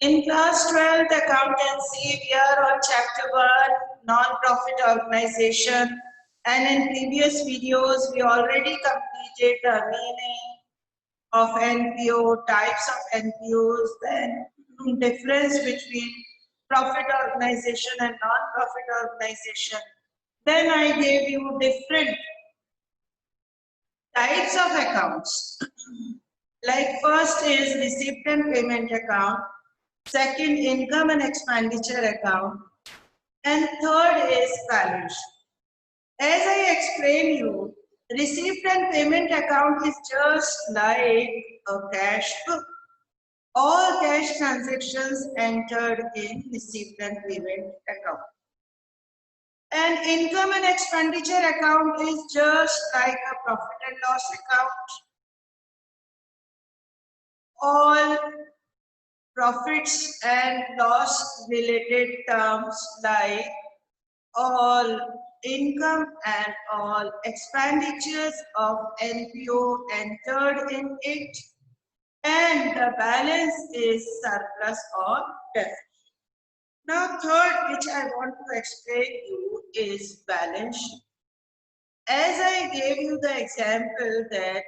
In class 12th accountancy, we are on chapter 1, non-profit organization, and in previous videos, we already completed the meaning of NPO, types of NPOs, then difference between profit organization and non-profit organization. Then I gave you different types of accounts. Like first is receipt and payment account, second income and expenditure account, and third is balance sheet. As I explained you, receipt and payment account is just like a cash book. All cash transactions entered in receipt and payment account. And income and expenditure account is just like a profit and loss account. All profits and loss related terms like all income and all expenditures of NPO entered in it, and the balance is surplus or deficit. Now third, which I want to explain you, is balance sheet. As I gave you the example that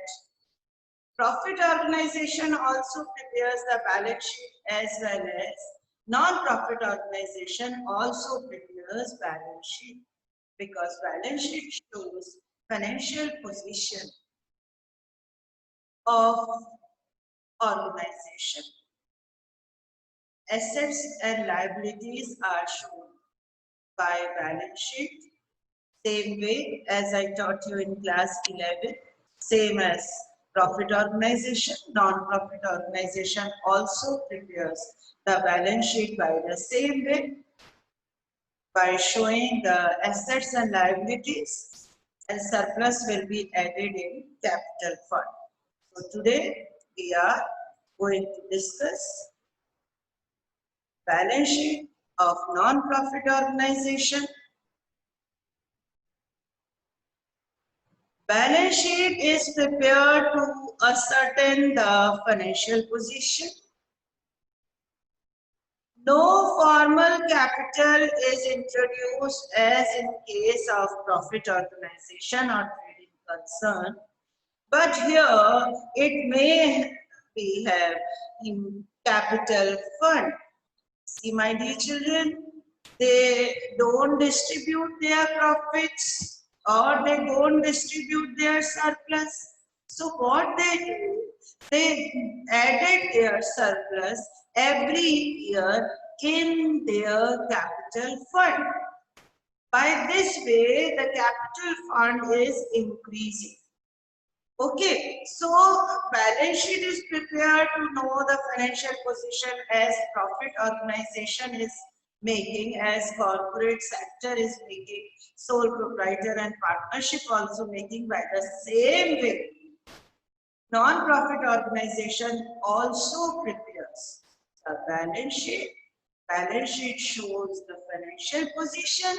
profit organization also prepares the balance sheet as well as non-profit organization also prepares balance sheet, because balance sheet shows financial position of organization. Assets and liabilities are shown by balance sheet, same way as I taught you in class 11, same as profit organization, non-profit organization also prepares the balance sheet by the same way, by showing the assets and liabilities, and surplus will be added in capital fund. So today we are going to discuss balance sheet of non-profit organization. Balance sheet is prepared to ascertain the financial position. No formal capital is introduced as in case of profit organization or trading concern, but here it may be have in capital fund. See, my dear children, they don't distribute their profits or they don't distribute their surplus. So what they do, they added their surplus every year in their capital fund. By this way, the capital fund is increasing. Okay, so balance sheet is prepared to know the financial position as profit organization is making, as corporate sector is making, sole proprietor and partnership also making. By the same way, non-profit organization also prepares the balance sheet. Balance sheet shows the financial position.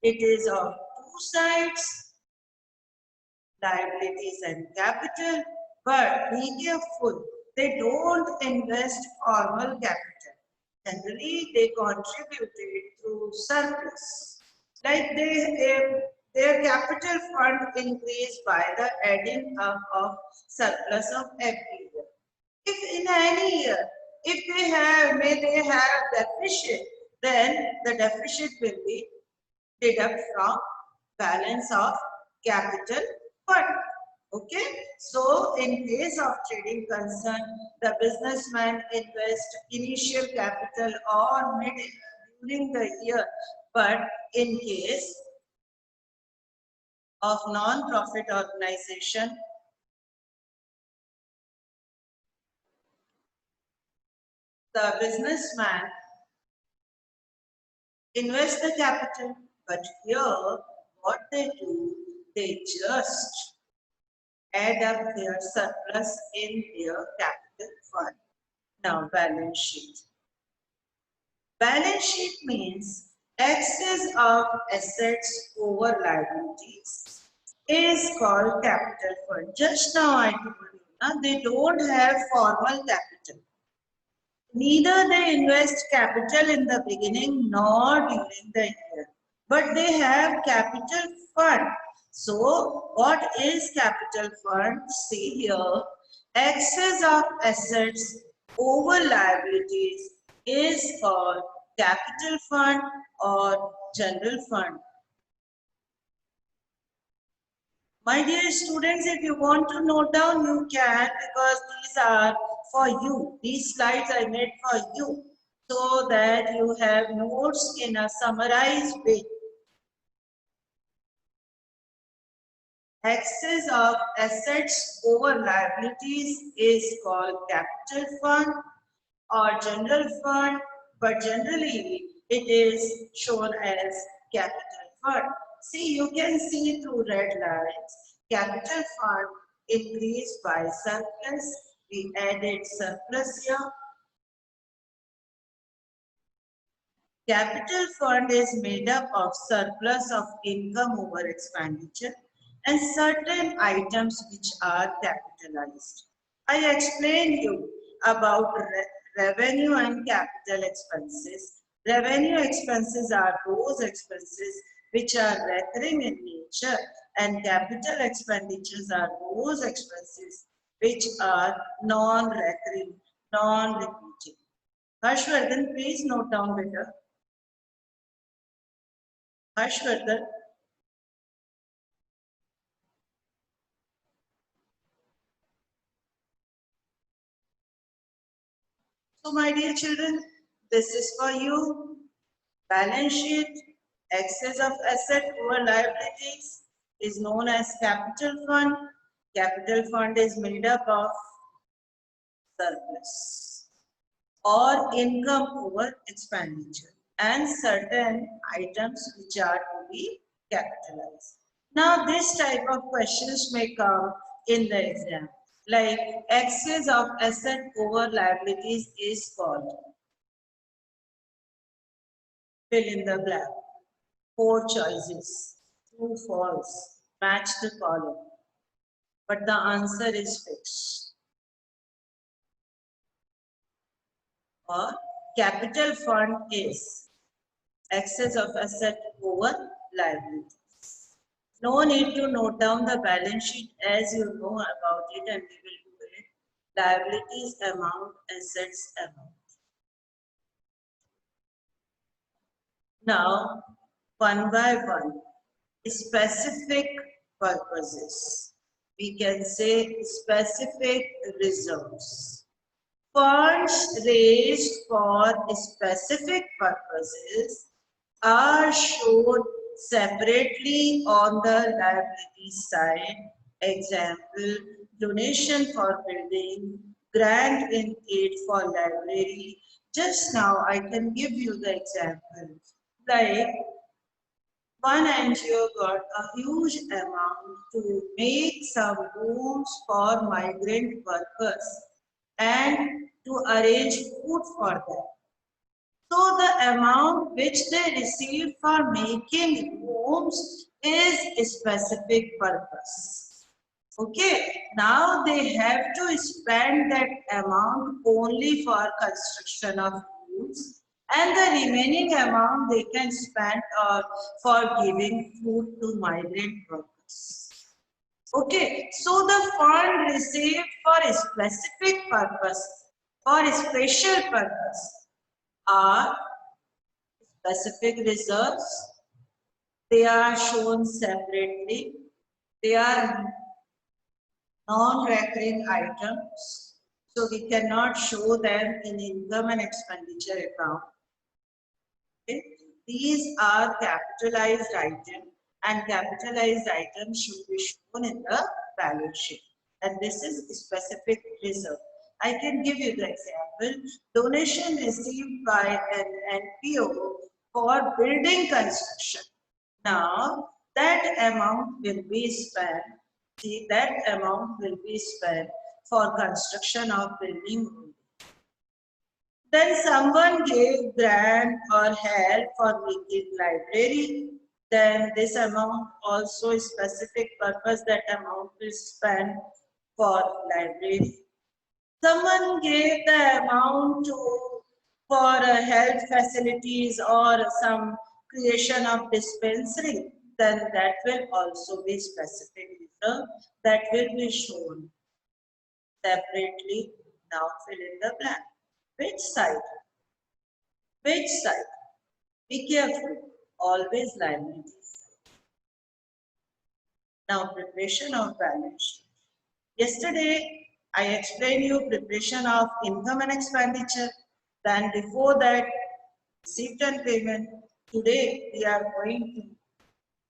It is of two sides, liabilities and capital, but be careful, they don't invest formal capital. Generally, they contributed through surplus. Like their capital fund increased by the adding up of surplus of every year. If in any year, if they have deficit, then the deficit will be deduct from balance of capital fund. Okay, so in case of trading concern, the businessman invest initial capital or mid during the year, but in case of non-profit organization, the businessman invest the capital, but here what they do, they just add up their surplus in their capital fund. Now, balance sheet. Balance sheet means excess of assets over liabilities is called capital fund. Just now I told you, they don't have formal capital. Neither they invest capital in the beginning nor during the year, but they have capital fund. So what is capital fund? See here, excess of assets over liabilities is called capital fund or general fund. My dear students, if you want to note down, you can, because these are for you. These slides I made for you so that you have notes in a summarized way. Excess of assets over liabilities is called capital fund or general fund, but generally it is shown as capital fund. See, you can see through red lines, capital fund increased by surplus. We added surplus here. Capital fund is made up of surplus of income over expenditure and certain items which are capitalized. I explained you about revenue and capital expenses. Revenue expenses are those expenses which are recurring in nature, and capital expenditures are those expenses which are non-recurring, non-repeating. Harshvardhan, please note down better. Harshvardhan. So my dear children, this is for you. Balance sheet, excess of asset over liabilities is known as capital fund. Capital fund is made up of surplus or income over expenditure and certain items which are to be capitalized. Now this type of questions may come in the exam, like excess of asset over liabilities is called. Fill in the blank. 4 choices. True, false. Match the column. But the answer is fixed. Or capital fund is excess of asset over liabilities. No need to note down the balance sheet as you know about it, and we will do it. Liabilities amount, assets amount. Now, one by one, specific purposes. We can say specific reserves. Funds raised for specific purposes are shown separately on the liability side. Example, donation for building, grant in aid for library. Just now I can give you the example. Like one NGO got a huge amount to make some rooms for migrant workers and to arrange food for them. So the amount which they received for making rooms is a specific purpose. Okay, now they have to spend that amount only for construction of rooms, and the remaining amount they can spend for giving food to migrant workers. Okay, so the fund received for a specific purpose, for a special purpose, are specific reserves. They are shown separately. They are non-recurring items, so we cannot show them in income and expenditure account. Okay. These are capitalized items, and capitalized items should be shown in the balance sheet. And this is specific reserve. I can give you the example. Donation received by an NPO for building construction. Now, that amount will be spent. See, that amount will be spent for construction of building. Then someone gave grant or help for making library. Then this amount also is specific purpose, that amount is spent for library. Someone gave the amount for health facilities or some creation of dispensary, then that will also be specific reserve that will be shown separately. Now fill in the blank. Which side? Which side? Be careful. Always liabilities. Now preparation of balance sheet. Yesterday I explained you preparation of income and expenditure. Then before that, receipt and payment. Today we are going to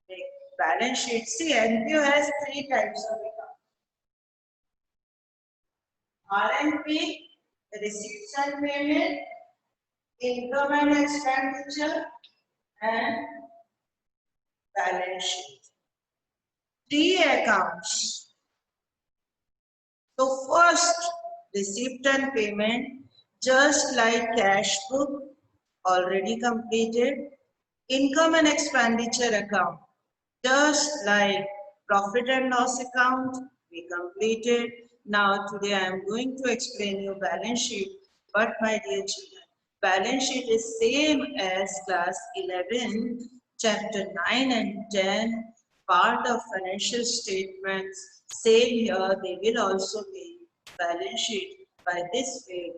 make balance sheet. See, NPO has three types of account. RMP, receipts and payment, income and expenditure, and balance sheet. Three accounts. So first, receipt and payment, just like cash book, already completed. Income and expenditure account, just like profit and loss account, we completed. Now today I am going to explain you balance sheet. But my dear children, balance sheet is same as class 11, chapter 9 and 10, part of financial statements. Same here, they will also be balance sheet by this way.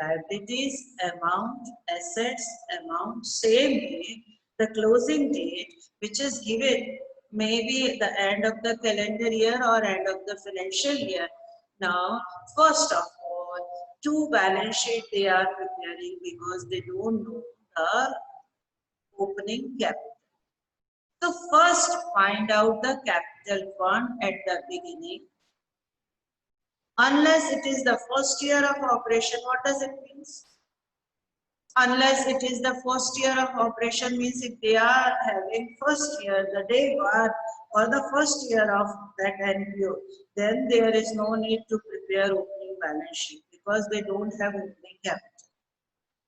Liabilities, amount, assets, amount, same way. The closing date, which is given maybe the end of the calendar year or end of the financial year. Now, first of all, two balance sheet they are preparing because they don't know the opening capital. So first find out the capital fund at the beginning. Unless it is the first year of operation, what does it mean? Unless it is the first year of operation means if they are having first year, the day one or the first year of that NPO, then there is no need to prepare opening balance sheet because they don't have opening capital.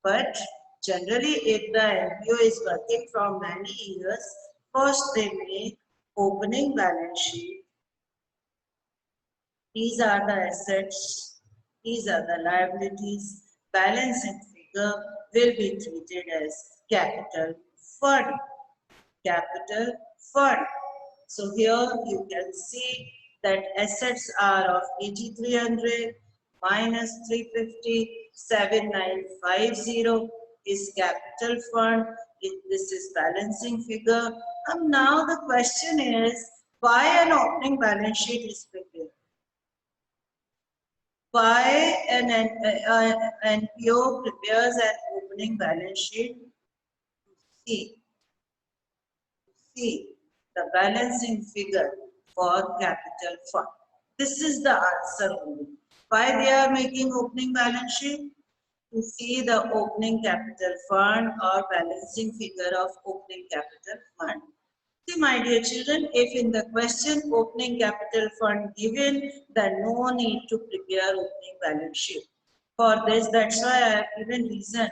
But generally, if the NPO is working from many years, first they make opening balance sheet. These are the assets, these are the liabilities. Balancing figure will be treated as capital fund. Capital fund. So here you can see that assets are of 8,300 minus 350, 7,950 is capital fund. This is balancing figure. And now the question is, why an opening balance sheet is prepared? Why an NPO prepares an opening balance sheet? See the balancing figure for capital fund. This is the answer only. Why they are making opening balance sheet? To see the opening capital fund or balancing figure of opening capital fund. See, my dear children, if in the question opening capital fund given, then no need to prepare opening balance sheet. For this, that's why I have given reason.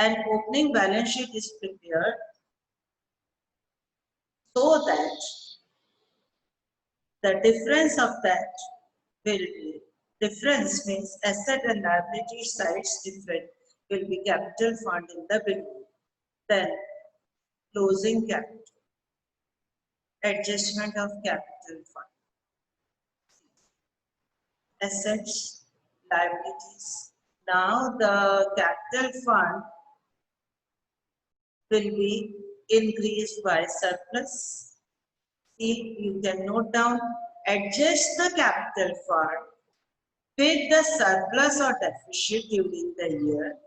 An opening balance sheet is prepared so that the difference of that will be, difference means asset and liability sides different, will be capital fund in the beginning. Then closing capital. Adjustment of capital fund. Assets, liabilities. Now the capital fund will be increased by surplus. See, you can note down, adjust the capital fund with the surplus or deficit during the year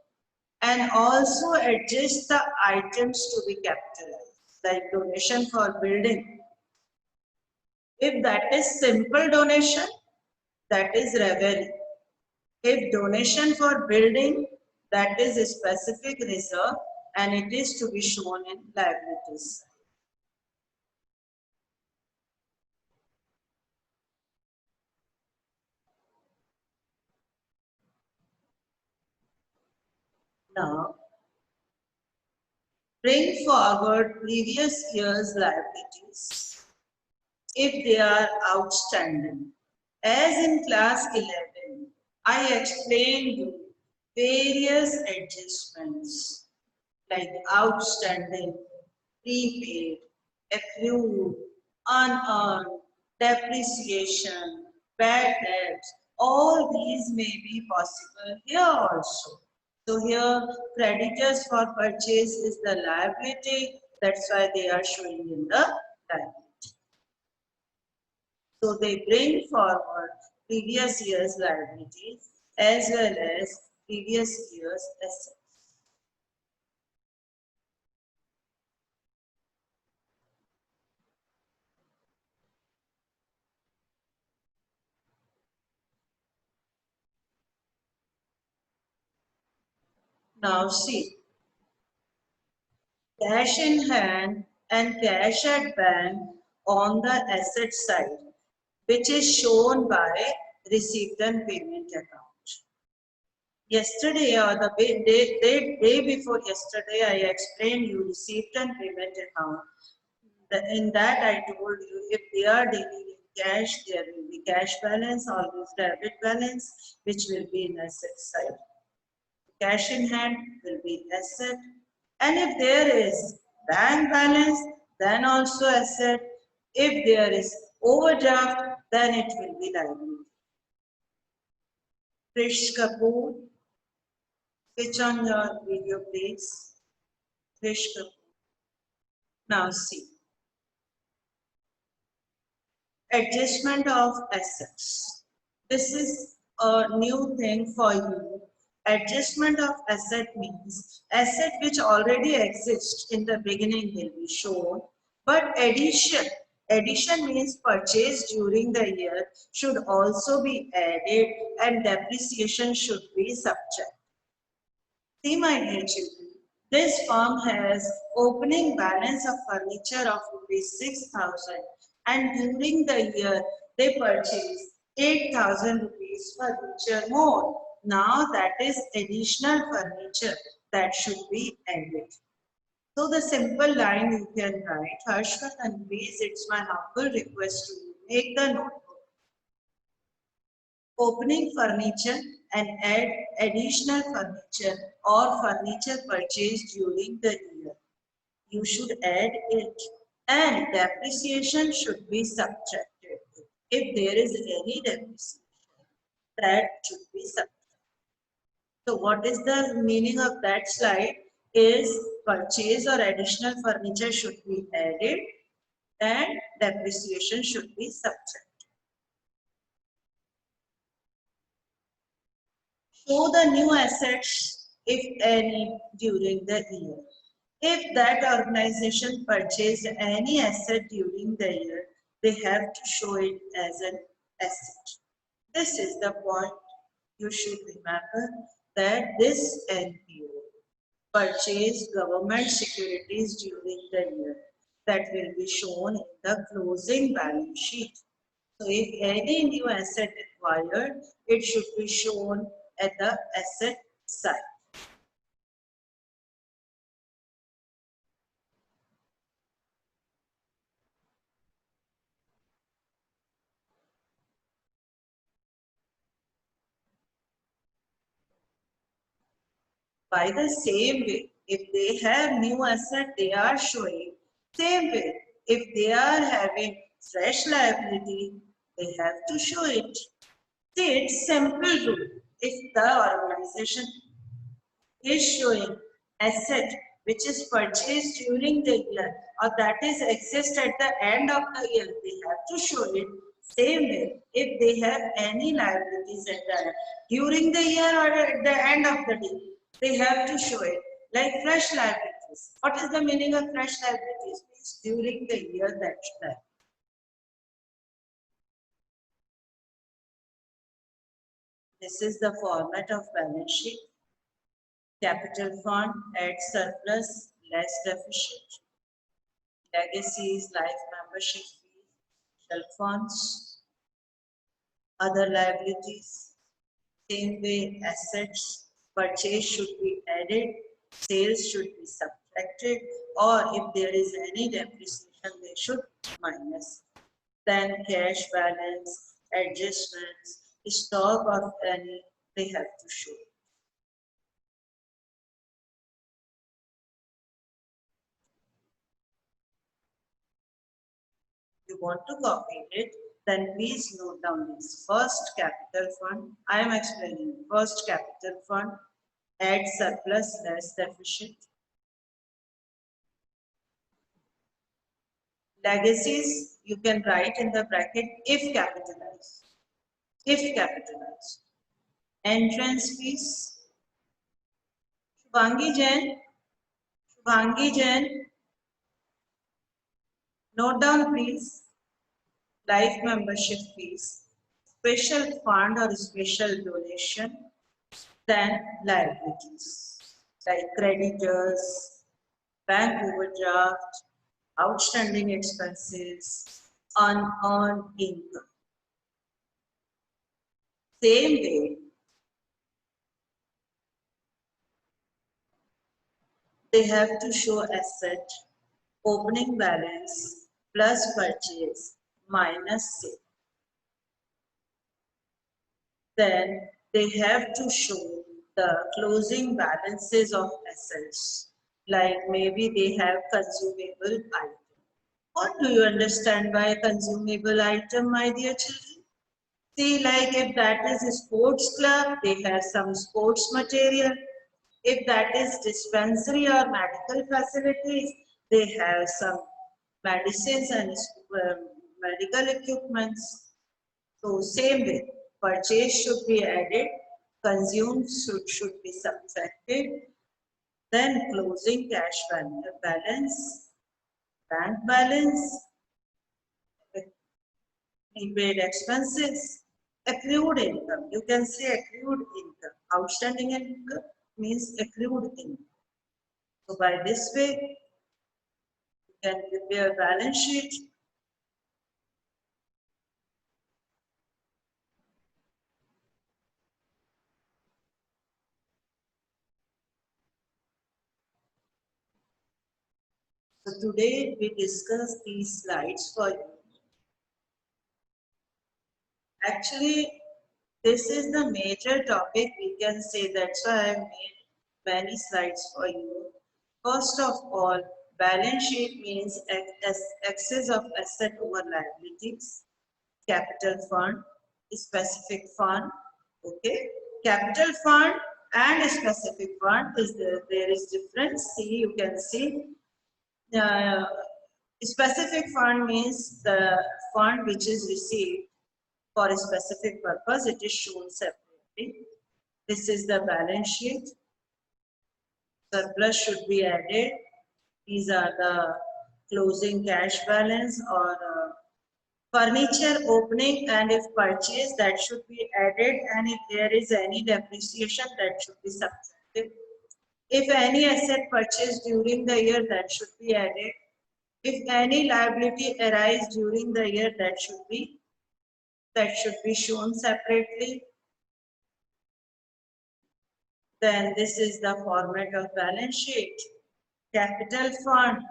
and also adjust the items to be capitalized, like donation for building. If that is simple donation, that is revenue. If donation for building, that is a specific reserve and it is to be shown in liabilities. Now, bring forward previous year's liabilities if they are outstanding. As in class 11, I explained you various adjustments like outstanding, prepaid, accrued, unearned, depreciation, bad debts. All these may be possible here also. So here creditors for purchase is the liability. That's why they are showing in the liability. So they bring forward previous year's liabilities as well as previous year's assets. Now see, cash in hand and cash at bank on the asset side, which is shown by receipt and payment account. Yesterday or the day before yesterday, I explained you receipt and payment account. In that I told you if they are dealing in cash, there will be cash balance, always debit balance, which will be in asset side. Cash in hand will be asset. And if there is bank balance, then also asset. If there is overdraft, then it will be liability. Krish Kapoor, switch on your video please. Krish Kapoor. Now see, adjustment of assets. This is a new thing for you. Adjustment of asset means asset which already exists in the beginning will be shown, but addition means purchase during the year should also be added and depreciation should be subtracted. See my dear children, this firm has opening balance of furniture of rupees 6,000 and during the year they purchase 8,000 rupees furniture more. Now that is additional furniture that should be added. So the simple line you can write, Harshvat and please, it's my humble request to you, make the notebook. Opening furniture and add additional furniture or furniture purchased during the year. You should add it and depreciation should be subtracted. If there is any depreciation, that should be subtracted. So what is the meaning of that slide? Is purchase or additional furniture should be added and depreciation should be subtracted. Show the new assets, if any, during the year. If that organization purchased any asset during the year, they have to show it as an asset. This is the point you should remember, that this NPO purchased government securities during the year. That will be shown in the closing balance sheet. So if any new asset acquired, it should be shown at the asset side. By the same way, if they have new asset, they are showing. Same way, if they are having fresh liability, they have to show it. See, it's simple rule. If the organization is showing asset which is purchased during the year or that is exist at the end of the year, they have to show it. Same way, if they have any liabilities at the during the year or at the end of the day, they have to show it. Like fresh liabilities. What is the meaning of fresh liabilities? Means during the year that. This is the format of balance sheet. Capital fund, add surplus, less deficit. Legacies, life membership fees, shell funds, other liabilities. Same way, assets purchase should be added, sales should be subtracted, or if there is any depreciation, they should minus. Then cash balance, adjustments, stock of any they have to show. You want to copy it, then please note down this. First capital fund, I am explaining. First capital fund, add surplus less deficit. Legacies, you can write in the bracket if capitalized. If capitalized. Entrance fees. Shubhangi Jain. Shubhangi Jain. Note down please. Life membership fees. Special fund or special donation. Then liabilities like creditors, bank overdraft, outstanding expenses, unearned income. Same way, they have to show asset, opening balance plus purchase minus sale. Then they have to show the closing balances of assets, like maybe they have consumable item. What do you understand by consumable item, my dear children? See, like if that is a sports club, they have some sports material. If that is dispensary or medical facilities, they have some medicines and medical equipments. So same way, purchase should be added, consumed should be subtracted, then closing cash balance, bank balance, prepaid expenses, accrued income. You can say accrued income. Outstanding income means accrued income. So by this way, you can prepare balance sheet. So today we discuss these slides for you. Actually, this is the major topic we can say. That's why I made many slides for you. First of all, balance sheet means excess of asset over liabilities, capital fund, specific fund. Okay, capital fund and specific fund there is difference. See, you can see. Uh, Specific fund means the fund which is received for a specific purpose. It is shown separately. This is the balance sheet. Surplus should be added. These are the closing cash balance or furniture opening, and if purchase, that should be added, and if there is any depreciation, that should be subtracted. If any asset purchased during the year, that should be added. If any liability arise during the year, that should be shown separately. Then this is the format of balance sheet. Capital fund,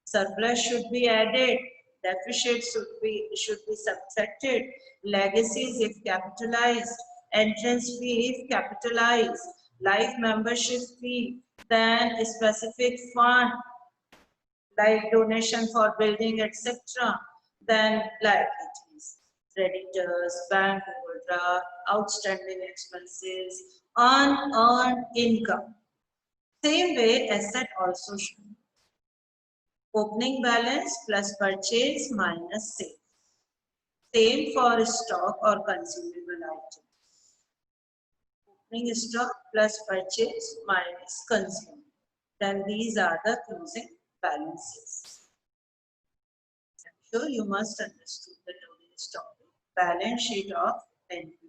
surplus should be added, deficit should be subtracted, legacies if capitalized, entrance fee if capitalized, life membership fee, then a specific fund like donation for building, etc. Then liabilities, creditors, bank overdraft, outstanding expenses, unearned income. Same way, asset also shown. Opening balance plus purchase minus sale. Same for stock or consumable items. Opening stock plus purchase minus consume. Then these are the closing balances. I'm sure you must understood the today's topic. Balance sheet of entity.